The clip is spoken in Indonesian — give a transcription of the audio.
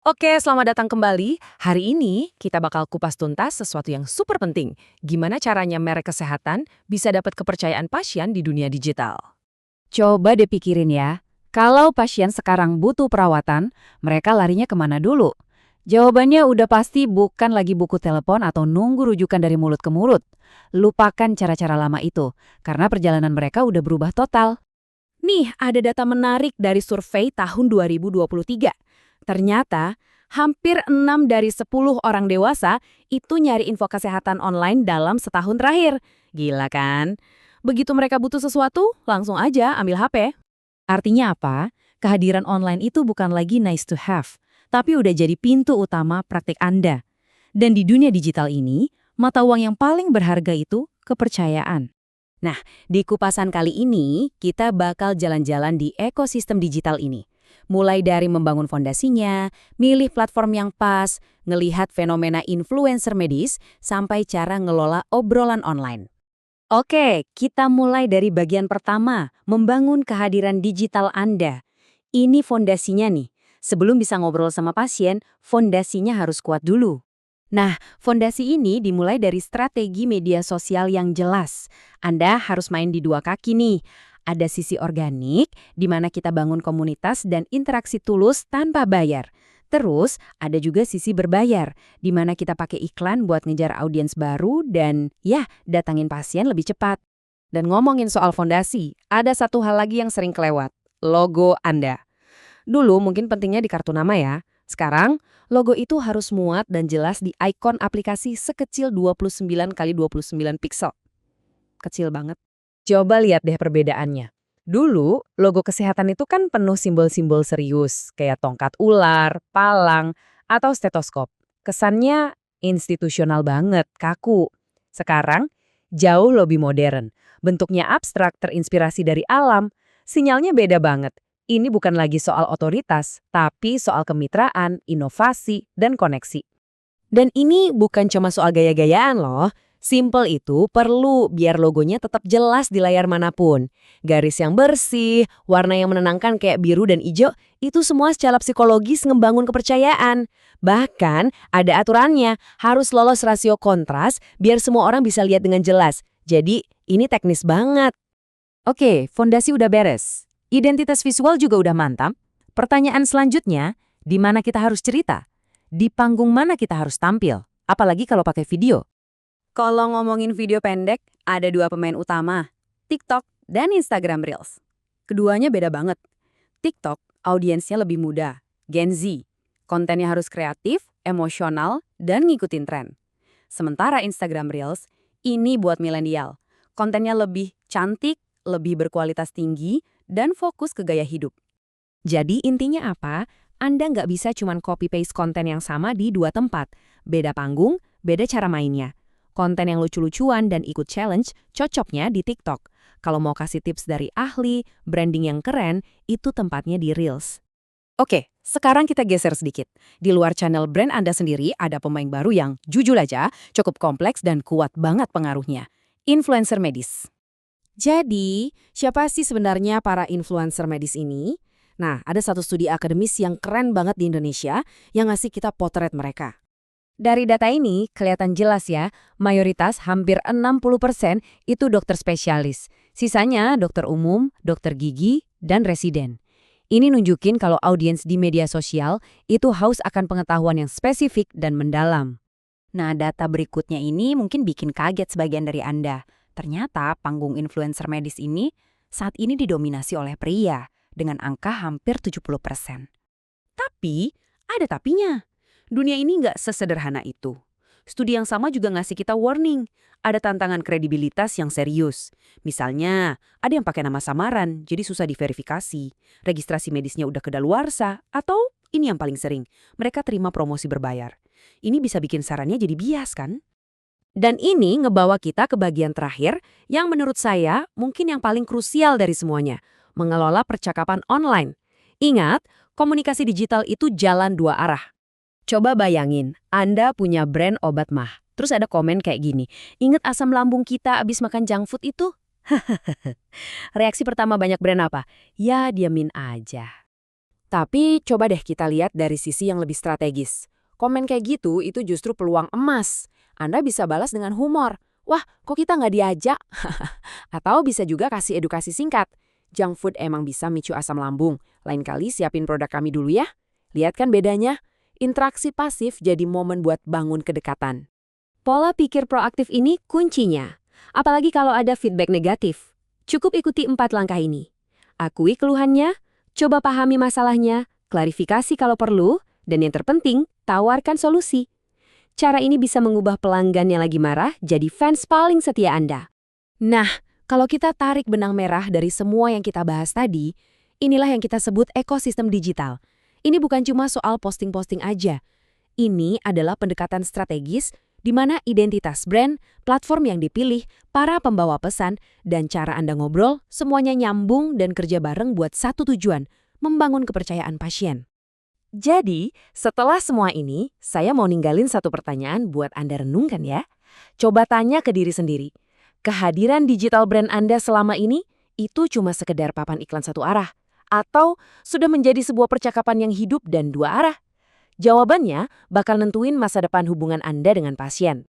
Oke, selamat datang kembali. Hari ini kita bakal kupas tuntas sesuatu yang super penting. Gimana caranya merek kesehatan bisa dapat kepercayaan pasien di dunia digital? Coba deh pikirin ya, kalau pasien sekarang butuh perawatan, mereka larinya kemana dulu? Jawabannya udah pasti bukan lagi buku telepon atau nunggu rujukan dari mulut ke mulut. Lupakan cara-cara lama itu, karena perjalanan mereka udah berubah total. Nih, ada data menarik dari survei tahun 2023. Ternyata, hampir 6 dari 10 orang dewasa itu nyari info kesehatan online dalam setahun terakhir. Gila kan? Begitu mereka butuh sesuatu, langsung aja ambil HP. Artinya apa? Kehadiran online itu bukan lagi nice to have, tapi udah jadi pintu utama praktik Anda. Dan di dunia digital ini, mata uang yang paling berharga itu kepercayaan. Nah, di kupasan kali ini, kita bakal jalan-jalan di ekosistem digital ini. Mulai dari membangun fondasinya, milih platform yang pas, ngelihat fenomena influencer medis, sampai cara ngelola obrolan online. Oke, kita mulai dari bagian pertama, membangun kehadiran digital Anda. Ini fondasinya nih. Sebelum bisa ngobrol sama pasien, fondasinya harus kuat dulu. Nah, fondasi ini dimulai dari strategi media sosial yang jelas. Anda harus main di dua kaki nih. Ada sisi organik, di mana kita bangun komunitas dan interaksi tulus tanpa bayar. Terus, ada juga sisi berbayar, di mana kita pakai iklan buat ngejar audiens baru dan, ya, datangin pasien lebih cepat. Dan ngomongin soal fondasi, ada satu hal lagi yang sering kelewat, logo Anda. Dulu mungkin pentingnya di kartu nama ya. Sekarang, logo itu harus muat dan jelas di ikon aplikasi sekecil 29 kali 29 piksel. Kecil banget. Coba lihat deh perbedaannya. Dulu, logo kesehatan itu kan penuh simbol-simbol serius, kayak tongkat ular, palang, atau stetoskop. Kesannya institusional banget, kaku. Sekarang, jauh lebih modern. Bentuknya abstrak, terinspirasi dari alam. Sinyalnya beda banget. Ini bukan lagi soal otoritas, tapi soal kemitraan, inovasi, dan koneksi. Dan ini bukan cuma soal gaya-gayaan loh. Simple itu perlu biar logonya tetap jelas di layar manapun. Garis yang bersih, warna yang menenangkan kayak biru dan hijau, itu semua secara psikologis ngebangun kepercayaan. Bahkan ada aturannya, harus lolos rasio kontras biar semua orang bisa lihat dengan jelas. Jadi ini teknis banget. Oke, fondasi udah beres. Identitas visual juga udah mantap. Pertanyaan selanjutnya, di mana kita harus cerita? Di panggung mana kita harus tampil? Apalagi kalau pakai video. Kalau ngomongin video pendek, ada dua pemain utama, TikTok dan Instagram Reels. Keduanya beda banget. TikTok, audiensnya lebih muda, Gen Z. Kontennya harus kreatif, emosional, dan ngikutin tren. Sementara Instagram Reels, ini buat milenial. Kontennya lebih cantik, lebih berkualitas tinggi, dan fokus ke gaya hidup. Jadi intinya apa? Anda nggak bisa cuma copy-paste konten yang sama di dua tempat. Beda panggung, beda cara mainnya. Konten yang lucu-lucuan dan ikut challenge cocoknya di TikTok. Kalau mau kasih tips dari ahli, branding yang keren, itu tempatnya di Reels. Oke, sekarang kita geser sedikit. Di luar channel brand Anda sendiri ada pemain baru yang jujur aja cukup kompleks dan kuat banget pengaruhnya. Influencer medis. Jadi, siapa sih sebenarnya para influencer medis ini? Nah, ada satu studi akademis yang keren banget di Indonesia yang ngasih kita potret mereka. Dari data ini, kelihatan jelas ya, mayoritas hampir 60% itu dokter spesialis. Sisanya dokter umum, dokter gigi, dan residen. Ini nunjukin kalau audiens di media sosial itu haus akan pengetahuan yang spesifik dan mendalam. Nah, data berikutnya ini mungkin bikin kaget sebagian dari Anda. Ternyata panggung influencer medis ini saat ini didominasi oleh pria dengan angka hampir 70%. Tapi, ada tapinya. Dunia ini nggak sesederhana itu. Studi yang sama juga ngasih kita warning. Ada tantangan kredibilitas yang serius. Misalnya, ada yang pakai nama samaran, jadi susah diverifikasi. Registrasi medisnya udah kedaluarsa, atau ini yang paling sering, mereka terima promosi berbayar. Ini bisa bikin sarannya jadi bias kan? Dan ini ngebawa kita ke bagian terakhir yang menurut saya mungkin yang paling krusial dari semuanya. Mengelola percakapan online. Ingat, komunikasi digital itu jalan dua arah. Coba bayangin, Anda punya brand obat mah. Terus ada komen kayak gini, ingat asam lambung kita abis makan junk food itu? Reaksi pertama banyak brand apa? Ya diamin aja. Tapi coba deh kita lihat dari sisi yang lebih strategis. Komen kayak gitu itu justru peluang emas. Anda bisa balas dengan humor. Wah, kok kita nggak diajak? Atau bisa juga kasih edukasi singkat. Junk food emang bisa micu asam lambung. Lain kali siapin produk kami dulu ya. Lihat kan bedanya? Interaksi pasif jadi momen buat bangun kedekatan. Pola pikir proaktif ini kuncinya. Apalagi kalau ada feedback negatif. Cukup ikuti 4 langkah ini. Akui keluhannya, coba pahami masalahnya, klarifikasi kalau perlu, dan yang terpenting, tawarkan solusi. Cara ini bisa mengubah pelanggan yang lagi marah jadi fans paling setia Anda. Nah, kalau kita tarik benang merah dari semua yang kita bahas tadi, inilah yang kita sebut ekosistem digital. Ini bukan cuma soal posting-posting aja. Ini adalah pendekatan strategis di mana identitas brand, platform yang dipilih, para pembawa pesan, dan cara Anda ngobrol semuanya nyambung dan kerja bareng buat satu tujuan, membangun kepercayaan pasien. Jadi, setelah semua ini, saya mau ninggalin satu pertanyaan buat Anda renungkan ya. Coba tanya ke diri sendiri. Kehadiran digital brand Anda selama ini itu cuma sekedar papan iklan satu arah? Atau sudah menjadi sebuah percakapan yang hidup dan dua arah? Jawabannya bakal nentuin masa depan hubungan Anda dengan pasien.